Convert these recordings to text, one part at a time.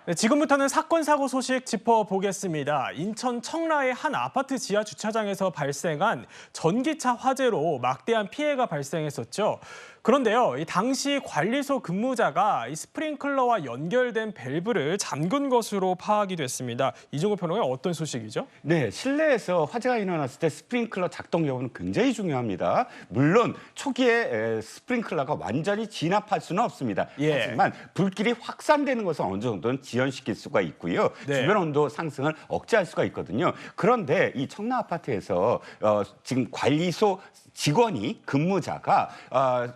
네, 지금부터는 사건 사고 소식 짚어보겠습니다. 인천 청라의 한 아파트 지하 주차장에서 발생한 전기차 화재로 막대한 피해가 발생했었죠. 그런데요, 이 당시 관리소 근무자가 이 스프링클러와 연결된 밸브를 잠근 것으로 파악이 됐습니다. 이종호 평론가 어떤 소식이죠? 네, 실내에서 화재가 일어났을 때 스프링클러 작동 여부는 굉장히 중요합니다. 물론 초기에 스프링클러가 완전히 진압할 수는 없습니다. 예. 하지만 불길이 확산되는 것은 어느 정도는 지연시킬 수가 있고요. 네. 주변 온도 상승을 억제할 수가 있거든요. 그런데 이 청라 아파트에서 지금 관리소 직원이 근무자가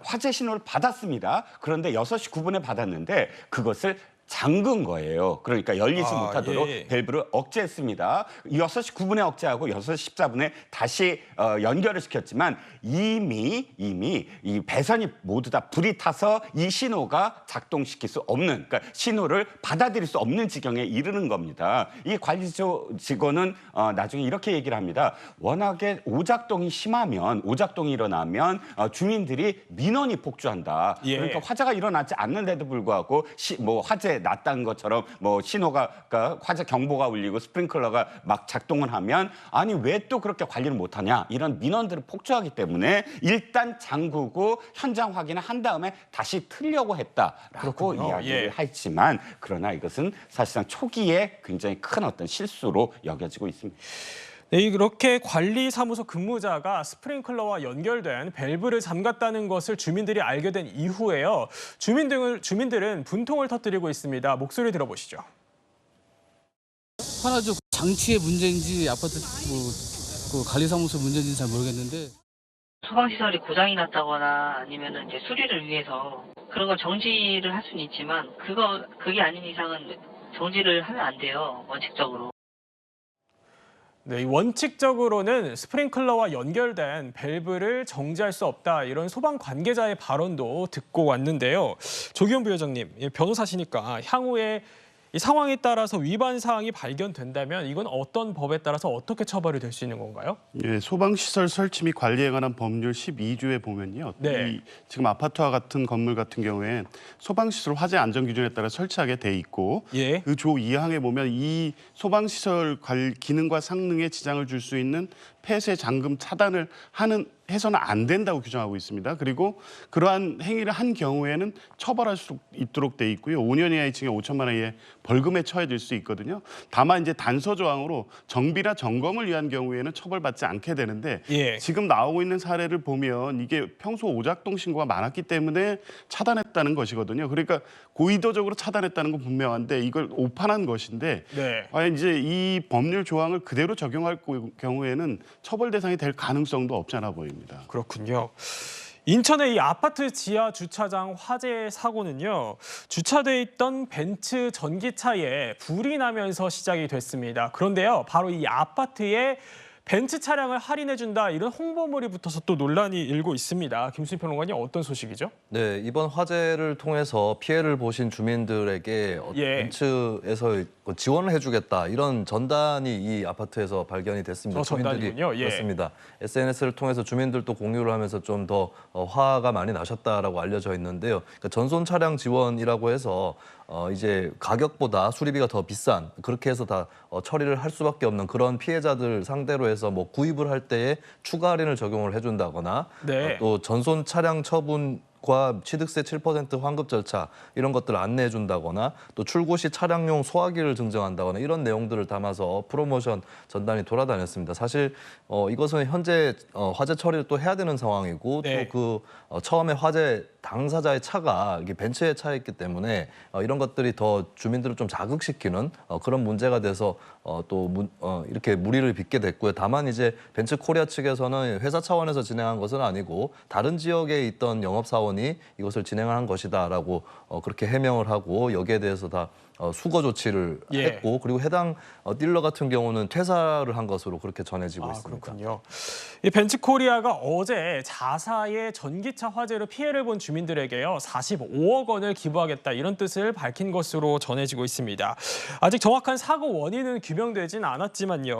화재 신호를 받았습니다. 그런데 6시 9분에 받았는데 그것을 잠근 거예요. 그러니까 열리지 못하도록 예. 밸브를 억제했습니다. 6시 9분에 억제하고 6시 14분에 다시 연결을 시켰지만 이미 이 배선이 모두 다 불이 타서 이 신호가 작동시킬 수 없는, 그러니까 신호를 받아들일 수 없는 지경에 이르는 겁니다. 이 관리소 직원은 나중에 이렇게 얘기를 합니다. 워낙에 오작동이 일어나면 주민들이 민원이 폭주한다. 예. 그러니까 화재가 일어나지 않는데도 불구하고 화재 났다는 것처럼 신호가 화재 경보가 울리고 스프링클러가 막 작동을 하면 아니 왜 또 그렇게 관리를 못하냐 이런 민원들을 폭주하기 때문에 일단 잠그고 현장 확인을 한 다음에 다시 틀려고 했다라고 그렇군요. 이야기를 예. 했지만 그러나 이것은 사실상 초기에 굉장히 큰 어떤 실수로 여겨지고 있습니다. 네, 이렇게 관리사무소 근무자가 스프링클러와 연결된 밸브를 잠갔다는 것을 주민들이 알게 된 이후에요. 주민들은 분통을 터뜨리고 있습니다. 목소리 들어보시죠. 하나죠. 장치의 문제인지 아파트 그 관리사무소 문제인지 잘 모르겠는데 소방시설이 고장이 났다거나 아니면은 이제 수리를 위해서 그런 걸 정지를 할 수는 있지만 그게 아닌 이상은 정지를 하면 안 돼요. 원칙적으로. 네, 원칙적으로는 스프링클러와 연결된 밸브를 정지할 수 없다. 이런 소방 관계자의 발언도 듣고 왔는데요. 조기현 부회장님, 변호사시니까 향후에 이 상황에 따라서 위반 사항이 발견된다면 이건 어떤 법에 따라서 어떻게 처벌이 될 수 있는 건가요? 예, 소방시설 설치 및 관리에 관한 법률 12조에 보면요. 네. 지금 아파트와 같은 건물 같은 경우에 소방시설 화재 안전 기준에 따라 설치하게 돼 있고 예. 그 조 2항에 보면 이 소방시설 기능과 상능에 지장을 줄 수 있는 폐쇄, 잠금, 차단을 해서는 안 된다고 규정하고 있습니다. 그리고 그러한 행위를 한 경우에는 처벌할 수 있도록 돼 있고요. 5년 이하의 징역 5천만 원 이하의 벌금에 처해질 수 있거든요. 다만 이제 단서 조항으로 정비나 점검을 위한 경우에는 처벌받지 않게 되는데 예. 지금 나오고 있는 사례를 보면 이게 평소 오작동 신고가 많았기 때문에 차단했다는 것이거든요. 그러니까 고의도적으로 차단했다는 건 분명한데 이걸 오판한 것인데 네. 과연 이제 이 법률 조항을 그대로 적용할 경우에는 처벌 대상이 될 가능성도 없지 않아 보입니다. 그렇군요. 인천의 이 아파트 지하 주차장 화재 사고는요. 주차돼 있던 벤츠 전기차에 불이 나면서 시작이 됐습니다. 그런데요. 바로 이 아파트에 벤츠 차량을 할인해준다 이런 홍보물이 붙어서 또 논란이 일고 있습니다. 김수희 평론가님 어떤 소식이죠? 네, 이번 화재를 통해서 피해를 보신 주민들에게 예. 벤츠에서 지원을 해주겠다 이런 전단이 이 아파트에서 발견이 됐습니다. 전단이군요. 예. 그렇습니다. SNS를 통해서 주민들도 공유를 하면서 좀 더 화가 많이 나셨다라고 알려져 있는데요. 그러니까 전손 차량 지원이라고 해서 이제 가격보다 수리비가 더 비싼 그렇게 해서 다 처리를 할 수밖에 없는 그런 피해자들 상대로 해서 뭐 구입을 할 때에 추가 할인을 적용을 해준다거나 네. 또 전손 차량 처분과 취득세 7% 환급 절차 이런 것들을 안내해 준다거나 또 출고 시 차량용 소화기를 증정한다거나 이런 내용들을 담아서 프로모션 전단이 돌아다녔습니다. 사실 이것은 현재 화재 처리를 또 해야 되는 상황이고 네. 또 처음에 화재 당사자의 차가 이게 벤츠에 차있기 때문에 이런 것들이 더 주민들을 좀 자극시키는 그런 문제가 돼서 이렇게 물의를 빚게 됐고요. 다만 이제 벤츠 코리아 측에서는 회사 차원에서 진행한 것은 아니고 다른 지역에 있던 영업사원이 이것을 진행한 것이다라고 그렇게 해명을 하고 여기에 대해서 다 수거 조치를 예. 했고 그리고 해당 딜러 같은 경우는 퇴사를 한 것으로 그렇게 전해지고 있습니다. 그렇군요. 이 벤츠코리아가 어제 자사의 전기차 화재로 피해를 본 주민들에게요 45억 원을 기부하겠다 이런 뜻을 밝힌 것으로 전해지고 있습니다. 아직 정확한 사고 원인은 규명되진 않았지만요.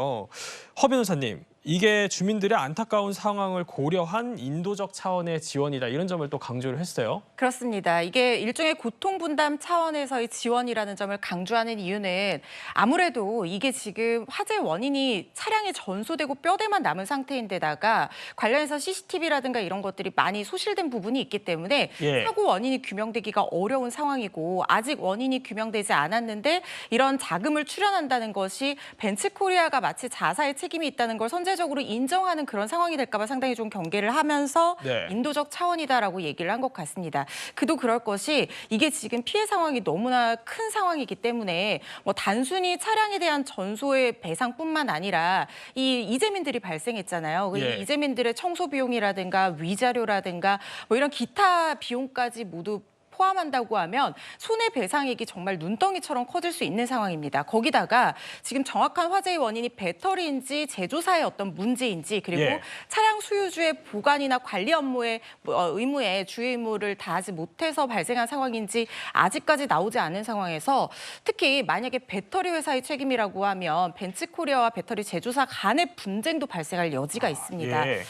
허 변호사님, 이게 주민들의 안타까운 상황을 고려한 인도적 차원의 지원이다 이런 점을 또 강조를 했어요. 그렇습니다. 이게 일종의 고통 분담 차원에서의 지원이라는 점을 강조하는 이유는 아무래도 이게 지금 화재 원인이 차량에 전소되고 뼈대만 남은 상태인데다가 관련해서 CCTV라든가 이런 것들이 많이 소실된 부분이 있기 때문에 예. 사고 원인이 규명되기가 어려운 상황이고 아직 원인이 규명되지 않았는데 이런 자금을 출연한다는 것이 벤츠코리아가 마치 자사의 책임이 있다는 걸 선제적으로 인정하는 그런 상황이 될까 봐 상당히 좀 경계를 하면서 네. 인도적 차원이다라고 얘기를 한 것 같습니다. 그도 그럴 것이 이게 지금 피해 상황이 너무나 큰 상황이기 때문에 뭐 단순히 차량에 대한 전소의 배상뿐만 아니라 이 이재민들이 발생했잖아요. 예. 이 이재민들의 청소 비용이라든가 위자료라든가 뭐 이런 기타 비용까지 모두 포함한다고 하면 손해배상액이 정말 눈덩이처럼 커질 수 있는 상황입니다. 거기다가 지금 정확한 화재의 원인이 배터리인지 제조사의 어떤 문제인지 그리고 예. 차량 소유주의 보관이나 관리 업무의 의무에 주의 의무를 다하지 못해서 발생한 상황인지 아직까지 나오지 않은 상황에서 특히 만약에 배터리 회사의 책임이라고 하면 벤츠코리아와 배터리 제조사 간의 분쟁도 발생할 여지가 있습니다. 예.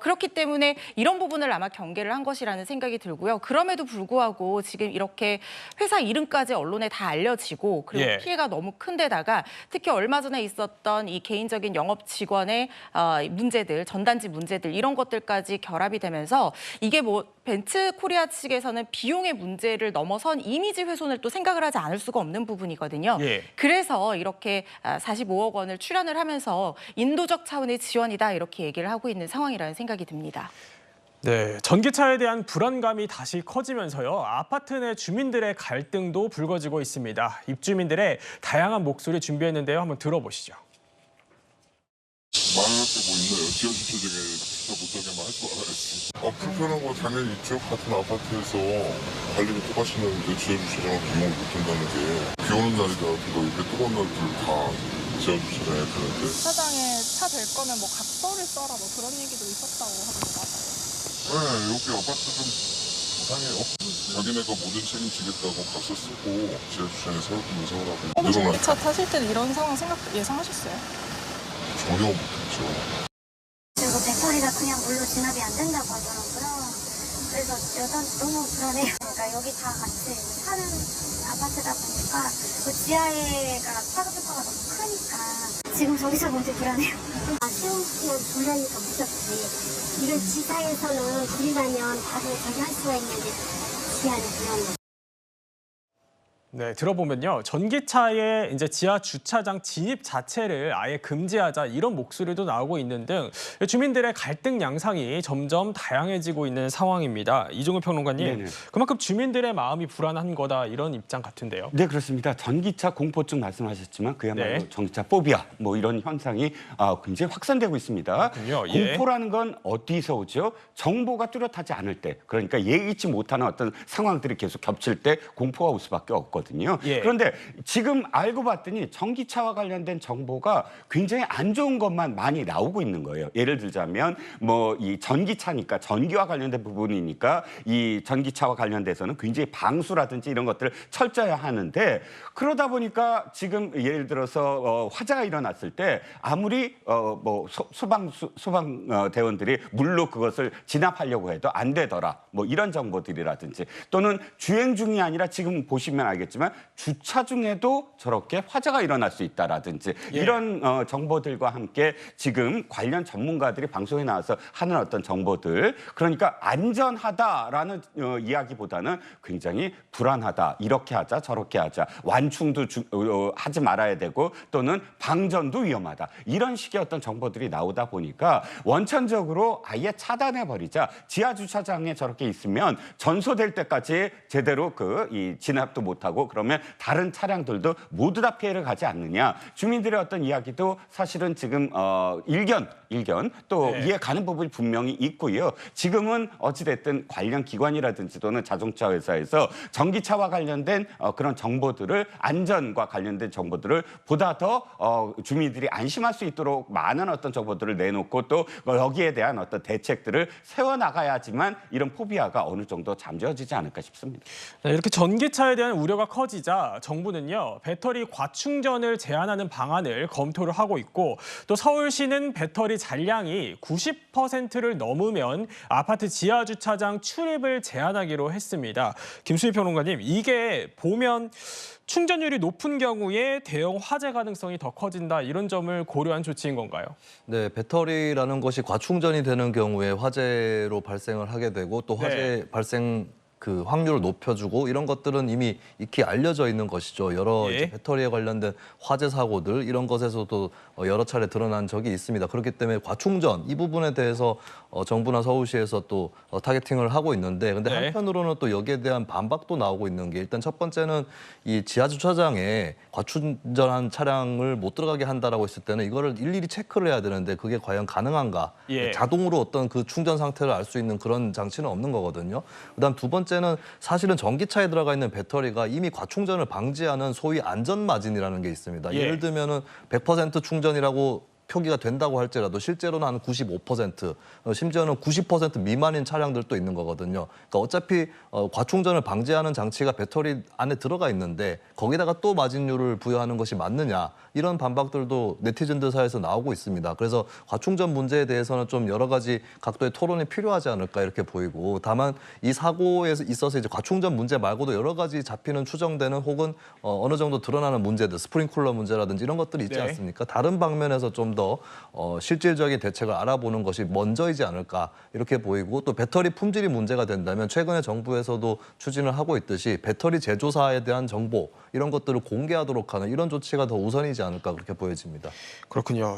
그렇기 때문에 이런 부분을 아마 경계를 한 것이라는 생각이 들고요. 그럼에도 불구하고 지금 이렇게 회사 이름까지 언론에 다 알려지고 그리고 예. 피해가 너무 큰데다가 특히 얼마 전에 있었던 이 개인적인 영업 직원의 문제들, 전단지 문제들 이런 것들까지 결합이 되면서 이게 뭐 벤츠코리아 측에서는 비용의 문제를 넘어선 이미지 훼손을 또 생각을 하지 않을 수가 없는 부분이거든요. 예. 그래서 이렇게 45억 원을 출연을 하면서 인도적 차원의 지원이다 이렇게 얘기를 하고 있는 상황이라는 생각이 듭니다. 네, 전기차에 대한 불안감이 다시 커지면서요. 아파트 내 주민들의 갈등도 불거지고 있습니다. 입주민들의 다양한 목소리 준비했는데요. 한번 들어보시죠. 말할 게 뭐 있나요? 지하주차장에 주차 못하게만 할 줄 알아야지. 불편한 거 당연히 있죠. 같은 아파트에서 관리를 똑같이 하는데 지하주차장을 이용을 못한다는 게 비 오는 날이라든가 이렇게 뜨거운 날들 다 지하주차장에 되는데. 주차장에 차 댈 거면 뭐 각서를 써라 뭐 그런 얘기도 있었다고 하더라고요. 네, 여기 아파트 좀 이상해요. 자기네가 모든 책임지겠다고 각서 쓰고 지하주차장에 세울 거면 세우라고 늘어나니까 전기차 타실 때는 이런 상황 예상하셨어요? 전혀 못했죠. 그리고 배터리가 그냥 물로 진압이 안 된다고 하더라고요. 그래서 여전 너무 불안해요. 그러니까 여기 다 같이 사는 아파트다 보니까 그 지하에가 파급효과가 너무 크니까 지금 저기서 먼저 불안해요. 세우면 불안이니까 무섭지. 이런 지사에서는 불이 나면 바로 저기 할 수가 있는데 지하는 불안해. 네, 들어보면요. 전기차의 이제 지하 주차장 진입 자체를 아예 금지하자 이런 목소리도 나오고 있는 등 주민들의 갈등 양상이 점점 다양해지고 있는 상황입니다. 이종우 평론가님, 네네. 그만큼 주민들의 마음이 불안한 거다 이런 입장 같은데요. 네, 그렇습니다. 전기차 공포증 말씀하셨지만 그야말로 네. 전기차 포비아 뭐 이런 현상이 굉장히 확산되고 있습니다. 그렇군요. 예. 공포라는 건 어디서 오죠? 정보가 뚜렷하지 않을 때, 그러니까 예의치 못하는 어떤 상황들이 계속 겹칠 때 공포가 올 수밖에 없거든요. 예. 그런데 지금 알고 봤더니 전기차와 관련된 정보가 굉장히 안 좋은 것만 많이 나오고 있는 거예요. 예를 들자면 뭐 이 전기차니까 전기와 관련된 부분이니까 이 전기차와 관련돼서는 굉장히 방수라든지 이런 것들을 철저히 하는데 그러다 보니까 지금 예를 들어서 화재가 일어났을 때 아무리 뭐 소방 대원들이 물로 그것을 진압하려고 해도 안 되더라. 뭐 이런 정보들이라든지 또는 주행 중이 아니라 지금 보시면 알겠지만 주차 중에도 저렇게 화재가 일어날 수 있다라든지 예. 이런 정보들과 함께 지금 관련 전문가들이 방송에 나와서 하는 어떤 정보들 그러니까 안전하다라는 이야기보다는 굉장히 불안하다. 이렇게 하자 저렇게 하자. 완충도 하지 말아야 되고 또는 방전도 위험하다. 이런 식의 어떤 정보들이 나오다 보니까 원천적으로 아예 차단해버리자. 지하주차장에 저렇게 있으면 전소될 때까지 제대로 이 진압도 못하고 그러면 다른 차량들도 모두 다 피해를 가지 않느냐. 주민들의 어떤 이야기도 사실은 지금 일견 또 네. 이해 가는 부분이 분명히 있고요. 지금은 어찌됐든 관련 기관이라든지 또는 자동차 회사에서 전기차와 관련된 그런 정보들을 안전과 관련된 정보들을 보다 더 주민들이 안심할 수 있도록 많은 어떤 정보들을 내놓고 또 여기에 대한 어떤 대책들을 세워나가야지만 이런 포비아가 어느 정도 잠재워지지 않을까 싶습니다. 네, 이렇게 전기차에 대한 우려가 커지자 정부는요, 배터리 과충전을 제한하는 방안을 검토를 하고 있고, 또 서울시는 배터리 잔량이 90%를 넘으면 아파트 지하 주차장 출입을 제한하기로 했습니다. 김수희 평론가님, 이게 보면 충전율이 높은 경우에 대형 화재 가능성이 더 커진다, 이런 점을 고려한 조치인 건가요? 네, 배터리라는 것이 과충전이 되는 경우에 화재로 발생을 하게 되고 또 화재 발생 그 확률을 높여주고 이런 것들은 이미 익히 알려져 있는 것이죠. 여러 이제 배터리에 관련된 화재 사고들 이런 것에서도 여러 차례 드러난 적이 있습니다. 그렇기 때문에 과충전 이 부분에 대해서 정부나 서울시에서 또 타겟팅을 하고 있는데 근데 한편으로는 또 여기에 대한 반박도 나오고 있는 게 일단 첫 번째는 이 지하 주차장에 과충전한 차량을 못 들어가게 한다라고 했을 때는 이거를 일일이 체크를 해야 되는데 그게 과연 가능한가? 자동으로 어떤 그 충전 상태를 알 수 있는 그런 장치는 없는 거거든요. 그다음 두 번째는 사실은 전기차에 들어가 있는 배터리가 이미 과충전을 방지하는 소위 안전마진이라는 게 있습니다. 예를 들면은 100% 충전이라고 표기가 된다고 할지라도 실제로는 한 95%, 심지어는 90% 미만인 차량들도 있는 거거든요. 그러니까 어차피 과충전을 방지하는 장치가 배터리 안에 들어가 있는데 거기다가 또 마진율을 부여하는 것이 맞느냐 이런 반박들도 네티즌들 사이에서 나오고 있습니다. 그래서 과충전 문제에 대해서는 좀 여러 가지 각도의 토론이 필요하지 않을까 이렇게 보이고 다만 이 사고에 있어서 이제 과충전 문제 말고도 여러 가지 잡히는 추정되는 혹은 어느 정도 드러나는 문제들, 스프링쿨러 문제라든지 이런 것들이 있지 않습니까? 다른 방면에서 좀 더 실질적인 대책을 알아보는 것이 먼저이지 않을까 이렇게 보이고 또 배터리 품질이 문제가 된다면 최근에 정부에서도 추진을 하고 있듯이 배터리 제조사에 대한 정보 이런 것들을 공개하도록 하는 이런 조치가 더 우선이지 않을까 그렇게 보여집니다. 그렇군요.